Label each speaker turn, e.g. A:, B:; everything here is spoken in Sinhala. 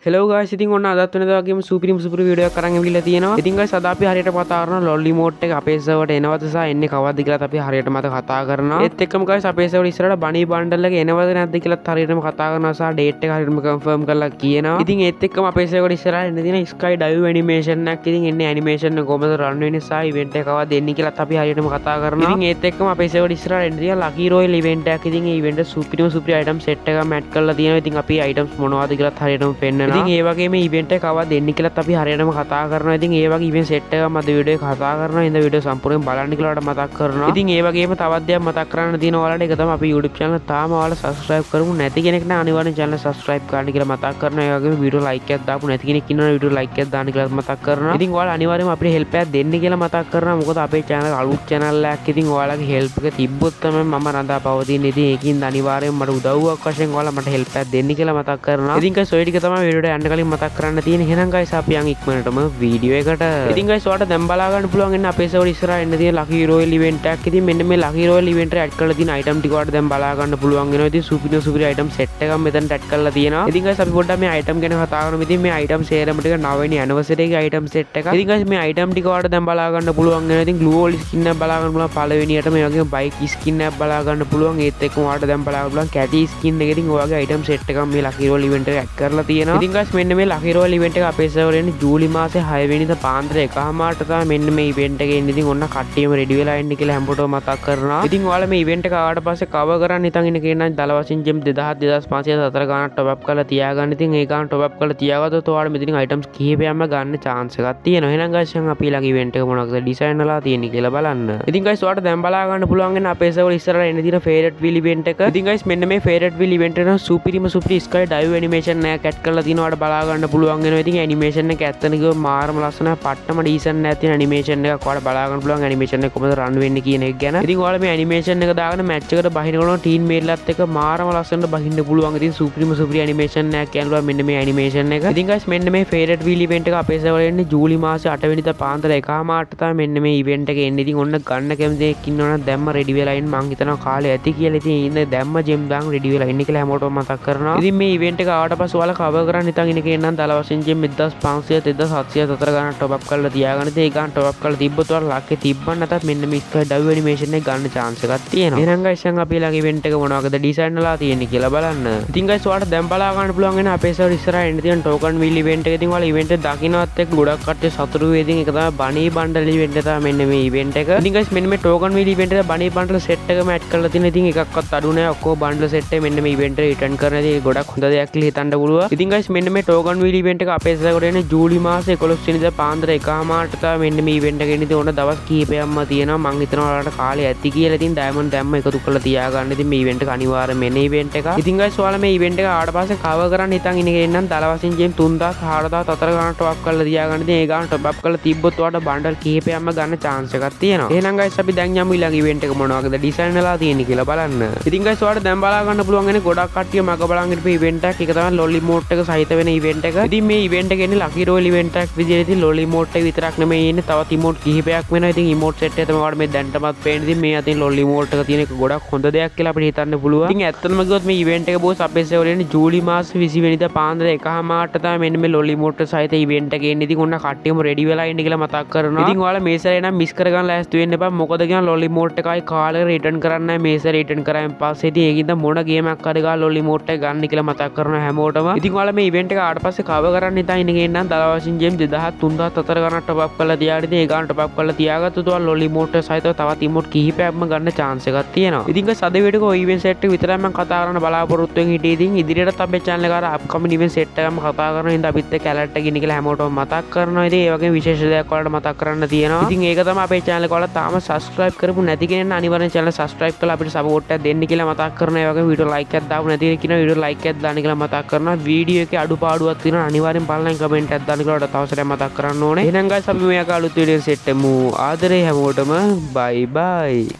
A: හෙලෝ ගයිස් ඉතින් ඔන්න අදත් වෙනදා වගේම සුපිරිම වීඩියෝ එකක් අරන් ඇවිල්ලා තියෙනවා. ඉතින් ගයිස් අද අපි හරියට කතා කරන ලොල් රිමෝට් එක අපේ සර්වර්ට එනවද සහ එන්නේ කවද්ද කියලාත් අපි හරියට මත කතා කරනවා. ඒත් එක්කම ගයිස් අපේ සර්වර් ඉස්සරහට බණී බණ්ඩල් එක එනවද නැද්ද කියලාත් හරියටම කතා කරනවා සහ ඩේට් එක හරියටම කන්ෆර්ම් කරලා කියනවා. ඉතින් ඒත් එක්කම අපේ සර්වර් ඉස්සරහට එන්න තියෙන ස්කයි ඩයිව් ඇනිමේෂන් එකක්. ඉතින් එන්නේ ඇනිමේෂන් එක කොහමද රන් වෙන්නේ සහ ඉවෙන්ට් එක කවද්ද එන්නේ කියලාත් අපි හරියටම කතා කරනවා. ඉතින් ඒත් එක්කම අපේ සර්වර් ඉස්සරහට එන්න තියෙන ලකී රොයල් ඉවෙන්ට් එකක්. ඉතින් ඒ ඉවෙන්ට් එක සුපිරිම අයිටම් සෙට් එකක් ඇඩ් කරලා තියෙනවා. ඉතින් අපි අයිටම්ස් මොනවද කියලාත් හරියටම පෙන්නනවා. ඉතින් ඒ වගේම ඉවෙන්ට් එක කවද්ද එන්නේ කියලාත් අපි හරියටම කතා කරනවා. ඉතින් ඒ වගේ ඉවෙන්ට් සෙට් එකක් මත වීඩියෝ එක කතා කරනවා. ඉතින් වීඩියෝ සම්පූර්ණයෙන් බලන්න කියලා ඔයාලට මතක් කරනවා. ඉතින් ඒ වගේම තවත් දෙයක් මතක් කරන්න තියෙනවා ඔයාලට. ඒක තමයි අපි YouTube channel තාම ඔයාලා subscribe කරමු නැති කෙනෙක් නම් අනිවාර්යෙන් channel subscribe කරන්න කියලා මතක් කරනවා. ඒ වගේම වීඩියෝ like එකක් දාපු නැති කෙනෙක් ඉන්නවනේ වීඩියෝ like එකක් දාන්න කියලා මතක් කරනවා. ඉතින් ඔයාලා අනිවාර්යෙන්ම අපිට help එකක් දෙන්න කියලා මතක් කරනවා. මොකද අපේ channel අලුත් channel එකක්. ඉතින් ඔයාලගේ help එක තිබ්බොත් තමයි මම රඳා පවතින්නේ. ඉතින් ඒකින්ද අනිවාර්යෙන්ම මට උදව්වක් වශයෙන් ඔයාලා මට help එකක් දෙන්න කියලා මතක් කරනවා. ඉතින් guys ඔය ටික තමයි වීඩියෝට යන්න කලින් මතක් කරන්න තියෙන්නේ. එහෙනම් guys අපි යන් ඉක්මනටම වීඩියෝ එකට. ඉතින් guys ඔයාලට දැන් බලා ගන්න පුළුවන් එන්න අපේ සර්වර් ඉස්සරහා එන්න තියෙන ලකී රොයල් ඉවෙන්ට් එකක්. ඉතින් මෙන්න මේ ලකී රොයල් ඉවෙන්ට් එක ඇඩ් කරලා තියෙන අයිටම් ටික ඔයාලට දැන් බලා ගන්න පුළුවන් වෙනවා. ඉතින් සුපිරි අයිටම් සෙට් එකක් මෙතනට ඇඩ් කරලා තියෙනවා. ඉතින් guys අපි පොඩ්ඩක් මේ අයිටම් ගැන කතා කරමු. ඉතින් මේ අයිටම් සේරම ටික 9 වෙනි ඇනිවර්සරි එකේ අයිටම් සෙට් එකක්. ඉතින් guys මේ අයිටම් ටික ඔයාලට දැන් බලා ගන්න පුළුවන් වෙනවා. ඉතින් ග්ලූ වෝල් ස්කින් එකක් බලා ගන්න පුළුවන් පළවෙනියට. මේ වගේම බයික් ස්කින් එකක් බලා ගන්න පුළුවන්. ඒත් එක්කම ඔයාලට දැන් බලා ගන්න පුළුවන් කැටි ස්කින් එක. ඉතින් ඔයගේ අයිටම් සෙට් එකක් මේ ලකී රොයල් ඉවෙන්ට් එක ඇඩ් කරලා තියෙනවා. ඉතින් guys මෙන්න මේ ලකී රොයල් ඉවෙන්ට් එක අපේ සර්වර් එන්නේ ජූලි මාසේ 6 වෙනිදා පාන්දර 1:00ට තමයි මෙන්න මේ ඉවෙන්ට් එකේ ඉන්නේ. ඉතින් ඔන්න කට්ටියම රෙඩි වෙලා ඉන්න කියලා හැමෝටම මතක් කරනවා. ඉතින් ඔයාලා මේ ඉවෙන්ට් එක ආවට පස්සේ කවර් කරන්න හිතන් ඉන්න කෙනා දල වශයෙන් ජෙම් 2504 ගානක් টොප් අප් කරලා තියාගන්න. ඉතින් ඒ ගාන টොප් අප් කරලා තියාගත්තොත් ඔයාලා මෙතනින් අයිටම්ස් කිහිපයක්ම ගන්න chance එකක් තියෙනවා. එහෙනම් guys අපි ළඟ ඉවෙන්ට් එක මොනවද ඩිසයින් වෙලා තියෙන්නේ කියලා බලන්න. ඉතින් guys ඔයාලට දැන් බලා ගන්න පුළුවන් වෙන අපේ සර්වර් ඉස්සරහට එන්න තියෙන ෆේවරට් වීල් ඉවෙන්ට් එක. ඉතින් guys මෙන්න මේ ෆේවරට් වීල් ඉවෙන්ට් එක සුපිරිම ස්කයි ඩයිව් ඇනිමේෂන් එකක් ඇඩ් කරලා තියෙනවා. ඔයාලට බලා ගන්න පුළුවන් වෙනවා. ඉතින් ඇනිමේෂන් එක ඇත්තට කිව්ව මාරම ලස්සනයි. පට්ටම ඩීසන්ට් එකක් තියෙන ඇනිමේෂන් එකක්. ඔයාලට බලා ගන්න පුළුවන් ඇනිමේෂන් එක කොහොමද රන් වෙන්නේ කියන එක ගැන. ඉතින් ඔයාලා මේ ඇනිමේෂන් එක දාගෙන මැච් එකට බහිනකොට ටීම් මේට්ලත් එක්ක මාරම ලස්සනට බහින්න පුළුවන්. ඉතින් සුපිරිම ඇනිමේෂන් එකක් කියනවා මෙන්න මේ ඇනිමේෂන් එක. ඉතින් guys මෙන්න මේ ෆේවරට් වීල් ඉවෙන්ට් එක අපේ සර්වර් එන්නේ ජූලි මාසේ 8 වෙනිදා පාන්දර 1:00ට තමයි මෙන්න මේ ඉවෙන්ට් එක එන්නේ. ඉතින් ඔන්න ගන්න කැමති දෙයක් ඉන්නවනම් දැම්ම රෙඩි වෙලා ඉන්න. මං හිතනවා කාලේ ඇති කියලා. ඉතින් ඉන්න දැම්ම ජෙම් දාන් රෙඩි වෙලා ඉන්න කියලා හැමෝටම මතක් කරනවා. ඉතින් මේ ඉවෙන්ට් එක ආවට පස්සේ ඔයාලා කවර් කරන්න හිතන් ඉන්න කෙනා නම් දල වශයෙන් ජෙම් 1500 1704 ගානක් টොප් අප් කරලා තියාගන්න. ඉතින් ඒ ගාන টොප් අප් කරලා තිබ්බොත් ඔයාලා ලක්කේ තිබ්බන් නැතත් මෙන්න මේ ස්කයි ඩයිව් ඇනිමේෂන් එක ගන්න chance එකක් තියෙනවා. එහෙනම් guys අපි ළඟ ඉවෙන්ට් එක මොනවද ඩිසයින් වෙලා තියෙන්නේ කියලා බලන්න. ඉතින් guys ඔයාලට දැන් බලා ගන්න පුළුවන් වෙන අපේ සර්වර් ඉස්සරහා එන්න තියෙන ටෝකන් වීල් ඉවෙන්ට් එක. ඉතින් ඔයාලා ඉවෙන්ට් එක දකින්නවත් එක්ක ගොඩක් කට්ටිය සතුටු වෙයි. ඉතින් ඒක තමයි බණී බණ්ඩල් ඉවෙන්ට් එක තමයි මෙන්න මේ ඉවෙන්ට් එක. ඉතින් guys මෙන්න මේ ටෝකන් වීල් ඉවෙන්ට් එක බණී බණ්ඩල් සෙට් එකම ඇඩ් කරලා තියෙන. ඉතින් එකක්වත් අඩු නැහැ. ඔක්කොම බණ්ඩල් සෙට් එක මෙන්න මේ ඉවෙන්ට් එක රිටර්න් කරන. ඉතින් ගොඩක් හොඳ දෙයක් කියලා හිතන්න පුළුවන්. ඉතින් guys මෙන්න මේ ටෝකන් වීල් ඉවෙන්ට් එක අපේ සර්වර් එන්නේ ජූලි මාසේ 11 වෙනිදා පාන්දර 1:00ට තමයි මෙන්න මේ ඉවෙන්ට් එක එන්නේ. ඉතින් ඕන දවස් කිහිපයක්ම තියෙනවා. මං හිතනවා ඔයාලට කාලේ ඇති කියලා. ඉතින් ඩයමන්ඩ් දැම්ම එකතු කරලා තියාගන්න. ඉතින් මේ ඉවෙන්ට් එක අනිවාර්යයෙන් මෙන්න ඉවෙන්ට් එක. ඉතින් guys ඔයාලා මේ ඉවෙන්ට් එක ආවට පස්සේ කවර් කරන්න හිතන් ඉන්න කෙනෙක් නම් දල වශයෙන් ජෙම් 3000 4000 ගානක් টොප් අප් කරලා තියාගන්න. ඉතින් ඒ ගාන টොප් අප් කරලා තිබ්බොත් ඔයාලට බණ්ඩල් කිහිපයක්ම ගන්න chance එකක් තියෙනවා. එහෙනම් guys අපි දැන් යමු ඊළඟ ඉවෙන්ට් එක මොනවද ඩිසයින් වෙලා තියෙන්නේ කියලා බලන්න. ඉතින් guys ඔයාලට දැන් බලා ගන්න පුළුවන් වෙන ගොඩක් කට්ටිය මග බලන් ඉන්න ඉවෙන්ට් එකක්. ඒක තමයි ලොල් ඉමෝට් එක සහිත වෙන ඉවෙන්ට් එක. ඉතින් මේ ඉවෙන්ට් එක එන්නේ ලකී රොයල් ඉවෙන්ට් එකක් විදිහට. ඉතින් ලොල් ඉමෝට් එක විතරක් නෙමෙයි එන්නේ තවත් ඉමෝට් කිහිපයක් වෙනවා. ඉතින් ඉමෝට් සෙට් එක තමයි ඔයාලට මේ දැන්ටමත් පේන්නේ. ඉතින් මේ අතින් ලොල් ඉමෝට් එක තියෙන එක ගොඩක් හොඳ දෙයක් කියලා අපිට හිතන්න පුළුවන්. ඉතින් ඇත්තටම කිව්වොත් මේ ඉවෙන්ට් එක බොස් අපේ සර්වර් එන්නේ ජූලි මාසේ 20 වෙනිදා පාන්දර 1:00ට තමයි මෙන්න මේ ලොල් ඉමෝට් සහිත ඉවෙන්ට් එක එන්නේ. ඉතින් ඔන්න කට්ටියම රෙඩි වෙලා ඉන්න කියලා මතක් කරනවා. ඉතින් ඔයාලා මේ සැරේ නම් මිස් කරගන්න ලෑස්ති වෙන්න එපා. මොකද කියන ලොල් ඉමෝට් එකයි කාලේ රිටර්න් කරන්න නැහැ. මේ සැරේ රිටර්න් කරායින් පස්සේ ඉතින් ඒකින්ද මොන ගේමක් හරි ගාලා ලොල් ඉමෝට් එක ගන්න කියලා මතක් කරනවා හැමෝටම. ඉතින් ඔයාලා මේ ඉවෙන්ට් එක ආවට පස්සේ කවර් කරන්න හිතා ඉන්න කෙනෙක් නම් දල වශයෙන් ජෙම් 2000 3004 ගානක් টොප් අප් කරලා තියාගෙන ඉතින් ඒ ගාන টොප් අප් කරලා තියාගත්තොත් ඔයාලා ලොල් ඉමෝට් සහිතව තවත් ඉමෝට් කිහිපයක්ම ගන්න chance එකක් තියෙනවා. ඉතින් guys අද වීඩියෝ එක ඔය ඉවෙන්ට් සෙට් එක විතරයි මම කතා කරන්න බලාපොරොත්තු වෙන්නේ හිටියේ. ඉතින් ඉදිරියටත් අපේ channel එක අර අප්කමින් ඉවෙන්ට් සෙට් එකම කතා කරනවා. ඉතින් අපිත් එක්ක ඇලර්ට් එක ඉන්න කියලා හැමෝටම මතක් කරනවා. ඉතින් ඒ වගේ විශේෂ දෙයක් ඔයාලට මතක් කරන්න තියෙනවා. ඉතින් ඒක තමයි අපේ channel එක ඔයාලා තාම subscribe කරපු නැති කෙනෙක් නම් අනිවාර්යෙන් channel subscribe කරලා අපිට support එකක් දෙන්න කියලා මතක් කරනවා. ඒ වගේ වීඩියෝ like එකක් දාපු නැති කෙනෙක් ඉන්නවා වීඩියෝ like එකක් දාන්න කියලා මතක් කරනවා. වීඩියෝ එකේ අඩුපාඩුවක් තියෙනවා අනිවාර්යෙන් බලන්න කමෙන්ට් එකක් දාන්න කියලා ඔයාලට තව සැරයක් මතක් කරන්න ඕනේ. එහෙනම් guys අපි මේක අලුත් වීඩියෝ සෙට් එකමු. ආදරේ හැමෝටම bye bye.